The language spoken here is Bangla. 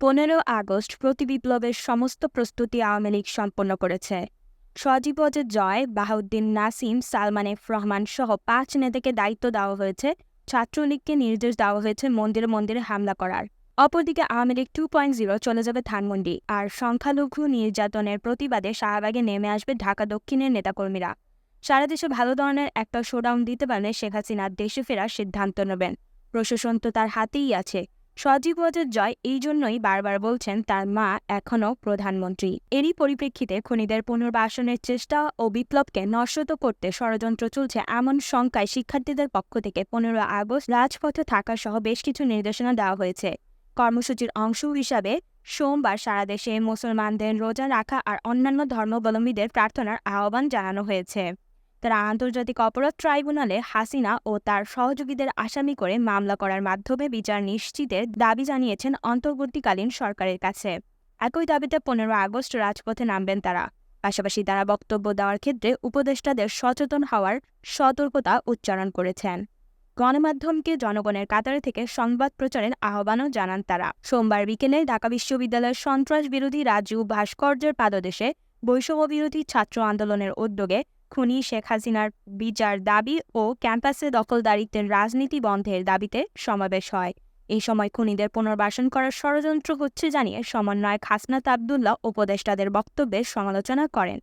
15 আগস্ট প্রতিবিপ্লবের সমস্ত প্রস্তুতি আওয়ামী লীগ সম্পন্ন করেছে। সজীব ওয়াজেদ জয়, বাহাউদ্দিন নাসিম, সালমান এফ রহমান সহ 5 নেতাকে দায়িত্ব দেওয়া হয়েছে। ছাত্রলীগকে নির্দেশ দেওয়া হয়েছে মন্দিরে মন্দিরে হামলা করার। অপরদিকে আওয়ামী লীগ 2.0 চলে যাবে ধানমন্ডি, আর সংখ্যালঘু নির্যাতনের প্রতিবাদে শাহবাগে নেমে আসবে ঢাকা দক্ষিণের নেতাকর্মীরা। সারা দেশে ভালো ধরনের একটা শোডাউন দিতে পারলে শেখ হাসিনা দেশে ফেরার সিদ্ধান্ত নেবেন। প্রশাসন তো তার হাতেই আছে। সজীব ওয়াজেদ জয় এই জন্যই বারবার বলছেন তার মা এখনও প্রধানমন্ত্রী। এরই পরিপ্রেক্ষিতে খুনিদের পুনর্বাসনের চেষ্টা ও বিপ্লবকে নস্যাৎ করতে ষড়যন্ত্র চলছে এমন শঙ্কায় শিক্ষার্থীদের পক্ষ থেকে 15 আগস্ট রাজপথে থাকা সহ বেশ কিছু নির্দেশনা দেওয়া হয়েছে। কর্মসূচির অংশ হিসাবে সোমবার সারা দেশে মুসলমানদের রোজা রাখা আর অন্যান্য ধর্মাবলম্বীদের প্রার্থনার আহ্বান জানানো হয়েছে। তারা আন্তর্জাতিক অপরাধ ট্রাইব্যুনালে হাসিনা ও তার সহযোগীদের আসামি করে মামলা করার মাধ্যমে বিচার নিশ্চিতের দাবি জানিয়েছেন অন্তর্বর্তীকালীন সরকারের কাছে। একই দাবিতে 15 আগস্ট রাজপথে নামবেন তারা। পাশাপাশি তারা বক্তব্য দেওয়ার ক্ষেত্রে উপদেষ্টাদের সচেতন হওয়ার সতর্কতা উচ্চারণ করেছেন। গণমাধ্যমকে জনগণের কাতারে থেকে সংবাদ প্রচারের আহ্বানও জানান তারা। সোমবার বিকেলে ঢাকা বিশ্ববিদ্যালয়ের সন্ত্রাস বিরোধী রাজু ভাস্কর্যের পাদদেশে বৈষম্য বিরোধী ছাত্র আন্দোলনের উদ্যোগে খুনি শেখ হাসিনার বিচার দাবি ও ক্যাম্পাসে দখলদারিত্বের রাজনীতি বন্ধের দাবিতে সমাবেশ হয়। এই সময় খুনিদের পুনর্বাসন করার ষড়যন্ত্র হচ্ছে জানিয়ে সমন্বয়ক হাসনাত আবদুল্লাহ উপদেষ্টাদের বক্তব্যের সমালোচনা করেন।